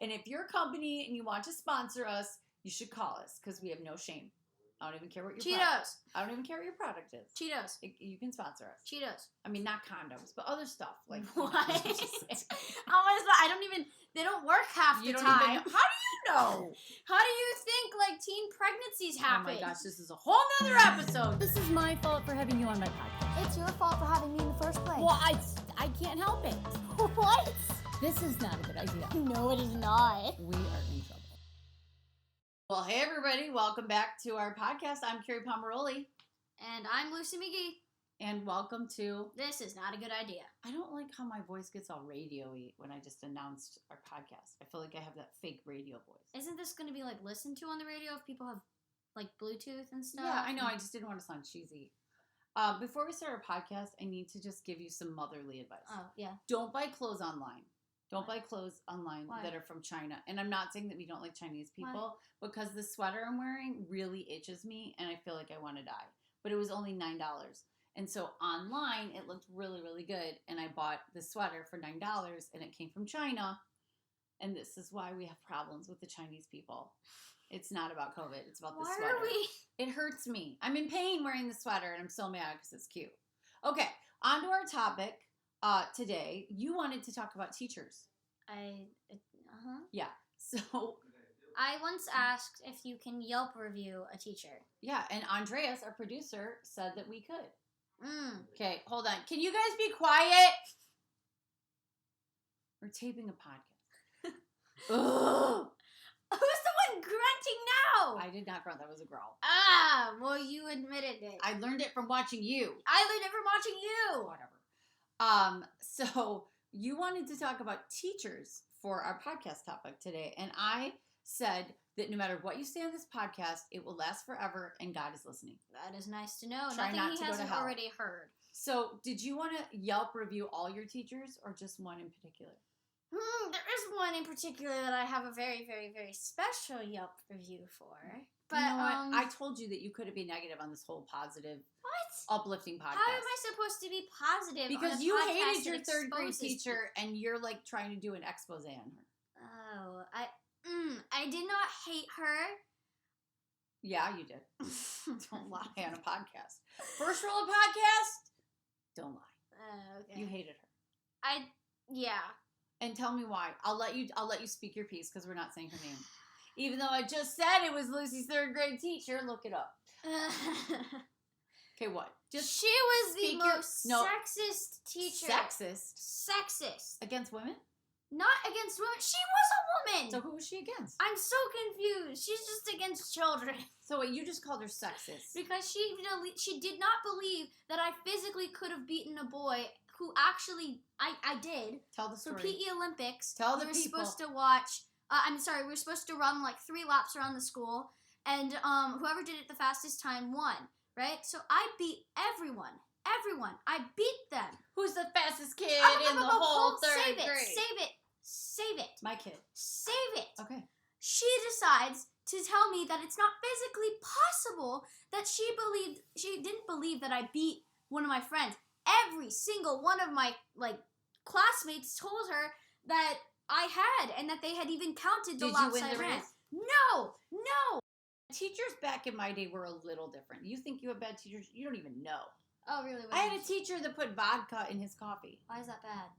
And if you're a company and you want to sponsor us, you should call us because we have no shame. I don't even care what your product is. I don't even care what your product is. Cheetos. You can sponsor us. Cheetos. I mean, not condoms, but other stuff. Like what? I don't even, they don't work half the time. How do you know? How do you think, like, teen pregnancies happen? Oh my gosh, this is a whole nother episode. This is my fault for having you on my podcast. It's your fault for having me in the first place. Well, I can't help it. What? This is not a good idea. No, it is not. We are in trouble. Well, hey everybody, welcome back to our podcast. I'm Kerri Pomarolli. And I'm Lucy McGee. And welcome to... This is not a good idea. I don't like how my voice gets all radio-y when I just announced our podcast. I feel like I have that fake radio voice. Isn't this going to be, like, listened to on the radio if people have, like, Bluetooth and stuff? Yeah, I know. I just didn't want to sound cheesy. Before we start our podcast, I need to just give you some motherly advice. Oh, yeah. Don't buy clothes online. Don't buy clothes online Why? that are from China. And I'm not saying that we don't like Chinese people, because the sweater I'm wearing really itches me and I feel like I want to die. But it was only $9. And so online, it looked really, really good. And I bought the sweater for $9 and it came from China. And this is why we have problems with the Chinese people. It's not about COVID. It's about the sweater. Why are we? It hurts me. I'm in pain wearing the sweater and I'm so mad because it's cute. Okay, on to our topic. Today, you wanted to talk about teachers. Yeah. So I once asked if you can Yelp review a teacher. yeah, and Andreas, our producer, said that we could. Okay, hold on. Can you guys be quiet? We're taping a podcast. Ugh. Who's the one grunting now? I did not grunt. That was a growl. Ah, well, you admitted it. I learned it from watching you. I learned it from watching you. Whatever. So you wanted to talk about teachers for our podcast topic today, and I said that no matter what you say on this podcast, it will last forever, and God is listeing. That is nice to know. Try Nothing not he to go to hasn't hell. already heard. So, did you want to Yelp review all your teachers, or just one in particular? There is one in particular that I have a very, very, very special Yelp review for. But you know what? I told you that you couldn't be negative on this whole positive, uplifting podcast. How am I supposed to be positive? Because on a you podcast hated your that third grade exposes teacher, and you're like trying to do an expose on her. Oh, I did not hate her. Yeah, you did. Don't lie on a podcast. First rule of podcast: don't lie. Okay. You hated her. Yeah. And tell me why. I'll let you speak your piece because we're not saying her name. Even though I just said it was Lucy's third grade teacher, look it up. Okay, what? Just she was the most sexist teacher. Sexist? Against women? Not against women. She was a woman. So who was she against? I'm so confused. She's just against children. So wait, you just called her sexist. Because she did not believe that I physically could have beaten a boy who actually, I did. Tell the story. For PE Olympics. Tell the we were people. supposed to watch, we were supposed to run like 3 laps around the school. And whoever did it the fastest time won. Right? So I beat everyone. I beat them. Who's the fastest kid in the whole third grade? Save it. My kid. Save it. Okay. She decides to tell me that it's not physically possible that she didn't believe that I beat one of my friends. Every single one of my classmates told her that I had and that they had even counted the laps I ran. No. Teachers back in my day were a little different. You think you have bad teachers? You don't even know. Oh, really? I had a teacher that put vodka in his coffee. Why is that bad?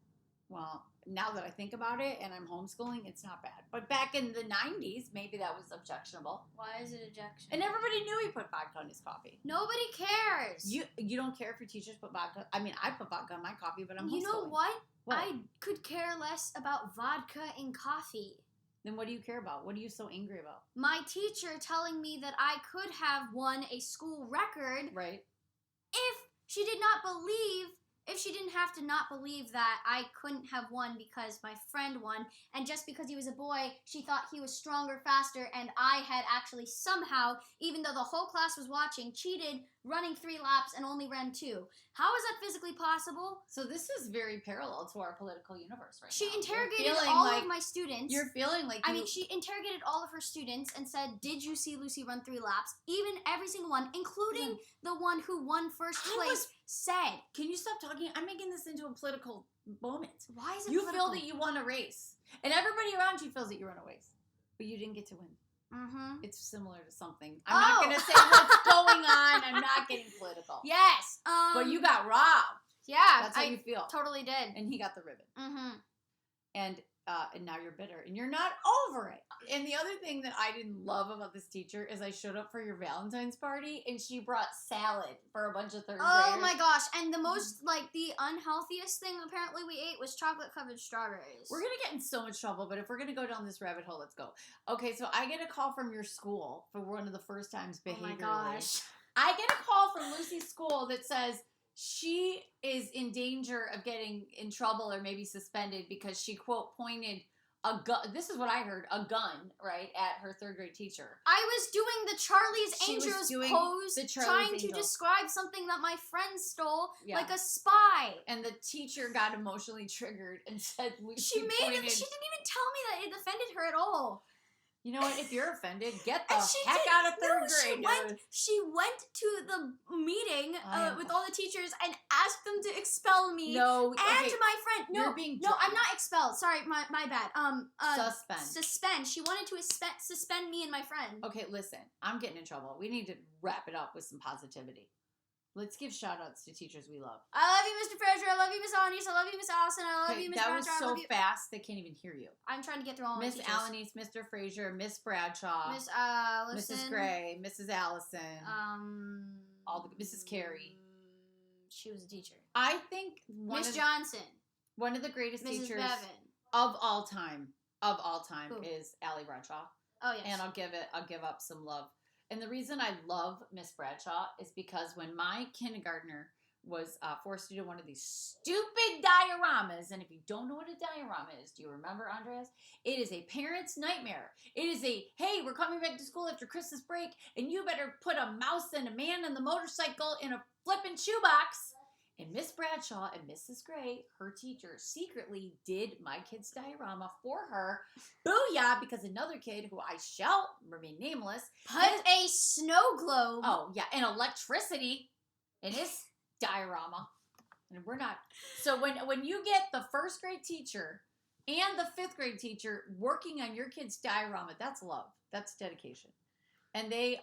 Well, now that I think about it and I'm homeschooling, it's not bad. But back in the 90s, maybe that was objectionable. Why is it objectionable? And everybody knew he put vodka in his coffee. Nobody cares. You don't care if your teachers put vodka? I mean, I put vodka in my coffee, but I'm homeschooling. You know what? What? I could care less about vodka in coffee. Then what do you care about? What are you so angry about? My teacher telling me that I could have won a school record. Right. If she didn't have to not believe that I couldn't have won because my friend won, and just because he was a boy, she thought he was stronger, faster, and I had actually somehow, even though the whole class was watching, cheated, running 3 laps and only ran 2. How is that physically possible? So this is very parallel to our political universe right She now. interrogated all of my students. You're feeling like she interrogated all of her students and said, did you see Lucy run 3 laps? Even every single one, including the one who won first place, said. Can you stop talking? I'm making this into a political moment. Why is it You political? feel that you won a race, and everybody around you feels that you won a race, but you didn't get to win. Mm-hmm. It's similar to something. I'm not going to say what's going on. I'm not getting political. Yes. But you got robbed. Yeah. That's how you feel. Totally did. And he got the ribbon. Mm-hmm. And now you're bitter and you're not over it. And the other thing that I didn't love about this teacher is I showed up for your Valentine's party and she brought salad for a bunch of third graders. Oh my gosh. And the most, like, the unhealthiest thing apparently we ate was chocolate covered strawberries. We're going to get in so much trouble, but if we're going to go down this rabbit hole, let's go. Okay, so I get a call from your school for one of the first times behaviorally. Oh my gosh. I get a call from Lucy's school that says she is in danger of getting in trouble or maybe suspended because she, quote, pointed a gun. This is what I heard, a gun, right, at her third grade teacher. I was doing the Charlie's She was Angels doing pose, the Charlie's trying to Angels. describe something that my friend stole, Yeah. like a spy. And the teacher got emotionally triggered and said, Lucy She made pointed. it. She didn't even tell me that it offended her at all. You know what? If you're offended, get the And she heck did- out of third no, grade. She went to the meeting I am- with all the teachers and asked them to expel me No, and okay, my friend. No, you're being no, I'm drunk. not expelled. Sorry, my bad. Suspend. Suspend. She wanted to suspend me and my friend. Okay, listen, I'm getting in trouble. We need to wrap it up with some positivity. Let's give shout outs to teachers we love. I love you, Mr. Fraser. I love you, Miss Alanis. I love you, Miss Allison. I love Okay, you, Miss that Bradshaw. was I so love you. fast they can't even hear you. I'm trying to get through all my Miss teachers. Alanis, Mr. Fraser, Miss Bradshaw, Miss Allison. Mrs. Gray, Mrs. Allison, all the Mrs. Carey. She was a teacher. I think Miss Johnson. one of the greatest Mrs. teachers Bevan. of all time Who? is Allie Bradshaw. Oh yes. And I'll give up some love. And the reason I love Miss Bradshaw is because when my kindergartner was forced to do one of these stupid dioramas, and if you don't know what a diorama is, do you remember, Andres? It is a parent's nightmare. It is a, hey, we're coming back to school after Christmas break, and you better put a mouse and a man on the motorcycle in a flippin' shoebox. And Miss Bradshaw and Mrs. Gray, her teacher, secretly did my kid's diorama for her. Booyah, because another kid, who I shall remain nameless, Put a snow globe. oh, yeah, and electricity in his diorama. And we're not. So when you get the first grade teacher and the fifth grade teacher working on your kid's diorama, that's love. That's dedication. And they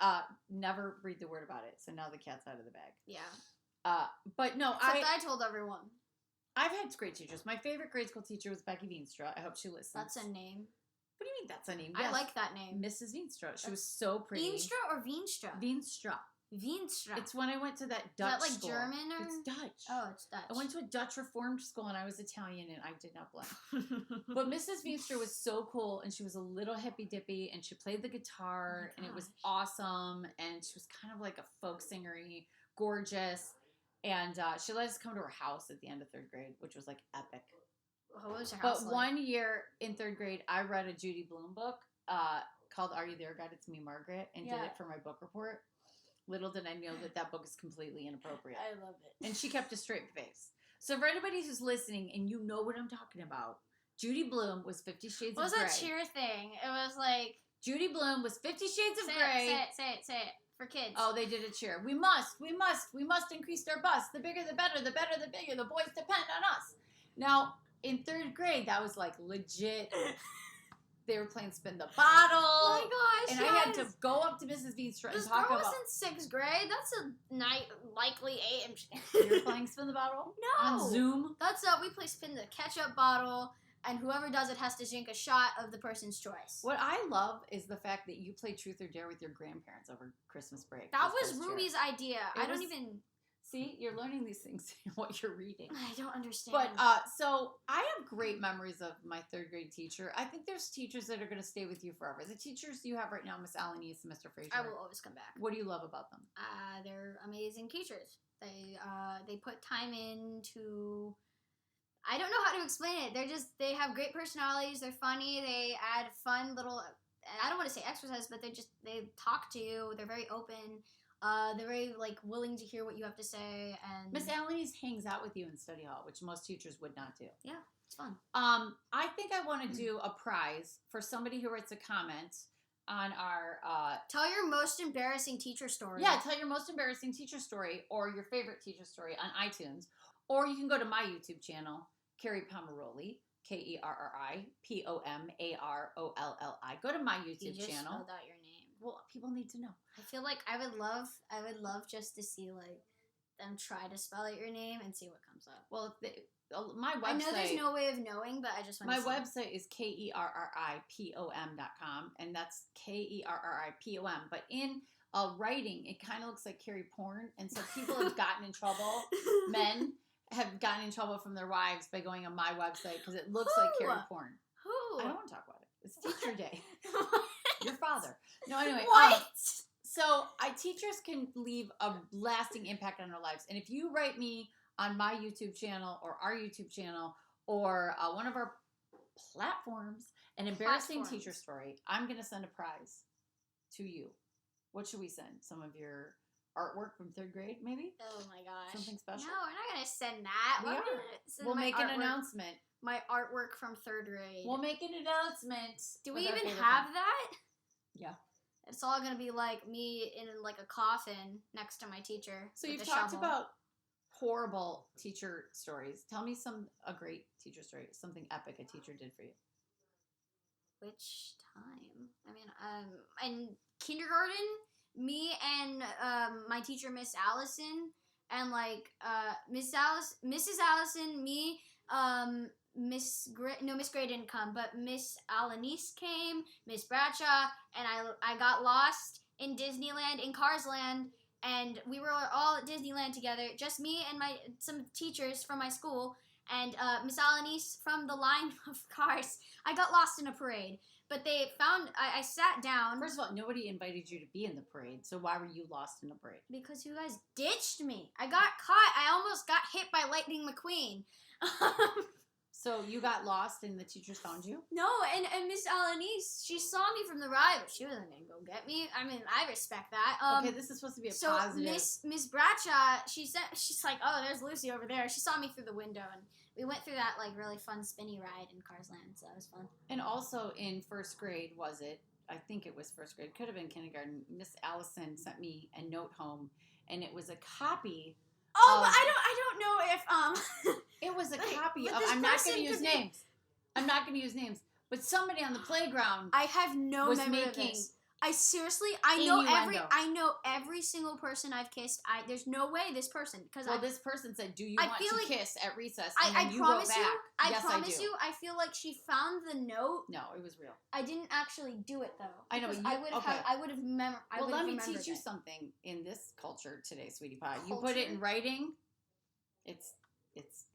never breathed a word about it. So now the cat's out of the bag. Yeah. But no, Except I told everyone. I've had great teachers. My favorite grade school teacher was Becky Veenstra. I hope she listens. That's a name. What do you mean that's a name? I Yes. like that name. Mrs. Veenstra. She was so pretty. Veenstra or Veenstra? Veenstra. Veenstra. It's when I went to that Is Dutch that like school. German or? It's Dutch. Oh, it's Dutch. I went to a Dutch Reformed school and I was Italian and I did not blend. But Mrs. Veenstra was so cool and she was a little hippy dippy and she played the guitar and it was awesome and she was kind of like a folk singery, gorgeous. And she let us come to her house at the end of third grade, which was like epic. What was your But house like? one year in third grade, I read a Judy Blume book called Are You There, God? It's Me, Margaret, and did Yeah. it for my book report. Little did I know that book is completely inappropriate. I love it. And she kept a straight face. So for anybody who's listening and you know what I'm talking about, Judy Blume was 50 Shades What was of Grey. that cheer thing? It was like. Judy Blume was 50 Shades of Say Grey. it, say it, say it. For kids. Oh, they did a cheer. We must increase their bus. The bigger, the better. The better, the bigger. The boys depend on us. Now, in third grade, that was like legit. They were playing Spin the Bottle. Oh my gosh. And I had to go up to Mrs. Veenstra and This talk girl about. was in 6th grade. That's a likely age. You were playing Spin the Bottle? No. On Zoom? That's we play spin the ketchup bottle, and whoever does it has to drink a shot of the person's choice. What I love is the fact that you played Truth or Dare with your grandparents over Christmas break. That this was first year. Ruby's idea. It I don't was- even. See, you're learning these things in what you're reading. I don't understand. But so I have great memories of my third grade teacher. I think there's teachers that are going to stay with you forever. The teachers you have right now, Miss Alanis and Mr. Fraser. I will always come back. What do you love about them? They're amazing teachers. They put time into. I don't know how to explain it. They have great personalities. They're funny. They add fun little. I don't want to say exercise, but they talk to you. They're very open. They're very willing to hear what you have to say. And Miss Alanis hangs out with you in study hall, which most teachers would not do. yeah, it's fun. I think I want to do a prize for somebody who writes a comment on our. Tell your most embarrassing teacher story. Yeah, tell your most embarrassing teacher story or your favorite teacher story on iTunes. Or you can go to my YouTube channel, Kerri Pomarolli, KerriPomarolli. Go to my You YouTube just channel. spelled out your name. Well, people need to know. I feel like I would love just to see like them try to spell out your name and see what comes up. Well, my website. I know there's no way of knowing, but I just want My to see. website is KerriPom.com, and that's KerriPom. But in writing, it kind of looks like Kerri porn, and so people have gotten in trouble. Men have gotten in trouble from their wives by going on my website because it looks like Who? Kerri porn. Who? I don't want to talk about it. It's Teacher Day. Your father. No, anyway. What? So teachers can leave a lasting impact on our lives, and if you write me on my YouTube channel or our YouTube channel or one of our platforms, an embarrassing teacher story, I'm going to send a prize to you. What should we send? Some of your artwork from 3rd grade, maybe? Oh my gosh. Something special? No, we're not going to send that. We We're are. gonna send We'll my make an artwork- announcement. My artwork from 3rd grade. We'll make an announcement. Do we with our even favorite have thing. that? Yeah. It's all going to be like me in like a coffin next to my teacher. So with you've a talked shovel. about horrible teacher stories. Tell me a great teacher story, something epic a teacher did for you. Which time? I mean, in kindergarten, me and my teacher, Miss Allison, and like Mrs. Allison, me, Miss Gray didn't come, but Miss Alanis came, Miss Bradshaw, and I got lost in Disneyland, in Cars Land, and we were all at Disneyland together, just me and some teachers from my school, and Miss Alanis from the line of Cars. I got lost in a parade, but they found, I sat down. First of all, nobody invited you to be in the parade, so why were you lost in the parade? Because you guys ditched me. I got caught. I almost got hit by Lightning McQueen. So you got lost and the teachers found you? No, and Miss Alanis, she saw me from the ride, but she wasn't gonna go get me. I mean, I respect that. Okay, this is supposed to be a So positive. Miss Bradshaw, she's like, oh, there's Lucy over there. She saw me through the window, and we went through that like really fun spinny ride in Cars Land, so that was fun. And also in 1st grade, was it? I think it was 1st grade. Could have been kindergarten. Miss Allison sent me a note home, and it was a copy. Oh, of- but I don't know if It was a But- copy but of. this I'm not person going to use could be- names. I'm not going to use names. But somebody on the playground I have no was memory of making. this. I seriously, I Innuendo. know every single person I've kissed. There's no way this person, because Well, this person said, "Do you I want feel to like- kiss at recess?" And I then you promise wrote back, you, I "Yes, promise do." you, I feel like she found the note. No, it was real. I didn't actually do it though. I know, but because you- okay. I would have Well, let me teach you something in this culture today, sweetie pie. You put it in Culture? writing. It's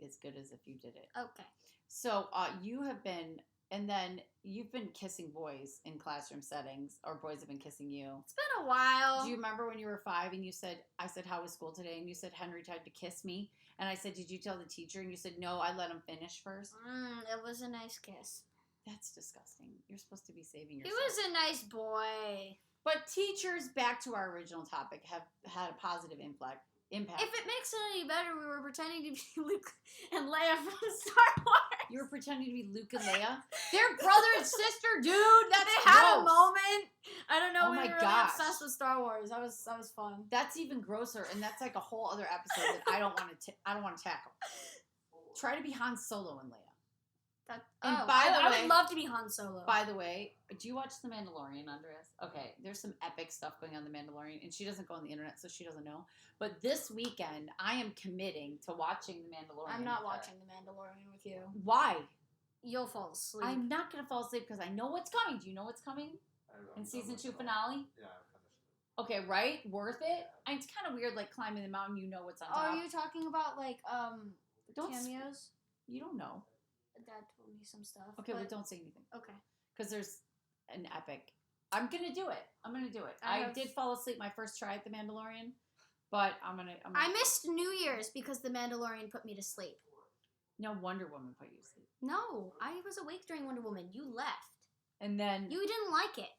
as good as if you did it. Okay. So you have been, and then you've been kissing boys in classroom settings, or boys have been kissing you. It's been a while. Do you remember when you were 5 and I said, how was school today? And you said, Henry tried to kiss me. And I said, did you tell the teacher? And you said, no, I let him finish first. It was a nice kiss. That's disgusting. You're supposed to be saving He yourself. was a nice boy. But teachers, back to our original topic, have had a positive impact. If it makes it any better, we were pretending to be Luke and Leia from Star Wars. You were pretending to be Luke and Leia? They're brother and sister, dude! That's They had a gross. moment. I don't know. Oh we my were really gosh. obsessed with Star Wars. That was fun. That's even grosser, and that's like a whole other episode that I don't want to tackle. Try to be Han Solo and Leia. And I would love to be Han Solo. By the way, do you watch The Mandalorian, Andreas? Okay, there's some epic stuff going on The Mandalorian, and she doesn't go on the internet, so she doesn't know. But this weekend, I am committing to watching The Mandalorian. I'm not with her. watching The Mandalorian with you. Why? You'll fall asleep. I'm not going to fall asleep because I know what's coming. Do you know what's coming in season 2 finale? Yeah, I've finished it. Okay, right? Worth it? And it's kind of weird, like climbing the mountain, you know what's on top. Are you talking about like Don't cameos? You don't know. Dad told me some stuff. Okay, but don't say anything. Okay. Because there's an epic. I'm gonna do it. I did fall asleep my first try at The Mandalorian, but I'm gonna. I missed New Year's because The Mandalorian put me to sleep. No, Wonder Woman put you to sleep. No, I was awake during Wonder Woman. You left. And then You didn't like it.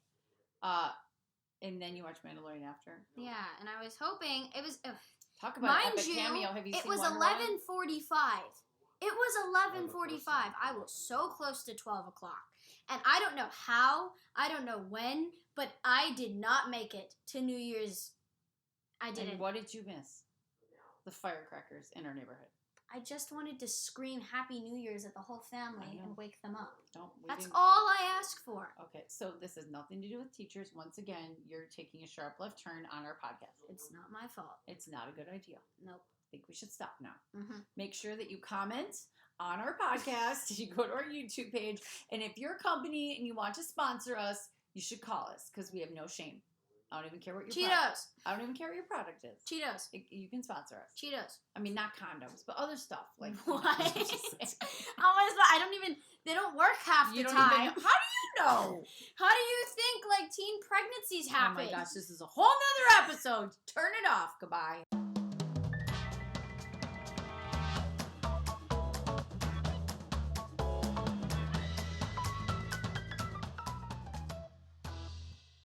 and then you watch Mandalorian after. Yeah, and I was hoping it was. Talk about Mind an epic you, cameo. Have you it seen was Wonder Woman? 11:45. It was 11:45. I was so close to 12 o'clock. And I don't know how, I don't know when, but I did not make it to New Year's. I didn't. And what did you miss? The firecrackers in our neighborhood. I just wanted to scream Happy New Year's at the whole family and wake them up. That's didn't- all I asked for. Okay, so this has nothing to do with teachers. Once again, you're taking a sharp left turn on our podcast. It's not my fault. It's not a good idea. Nope. I think we should stop now. Mm-hmm. Make sure that you comment on our podcast. You go to our YouTube page. And if you're a company and you want to sponsor us, you should call us because we have no shame. I don't even care what your Cheetos. I don't even care what your product is. Cheetos. You can sponsor us. Cheetos. I mean, not condoms, but other stuff like What? Just- I don't even. They don't work half the you don't time. even know. How do you know? How do you think like teen pregnancies happen? Oh my gosh, this is a whole nother episode. Turn it off. Goodbye.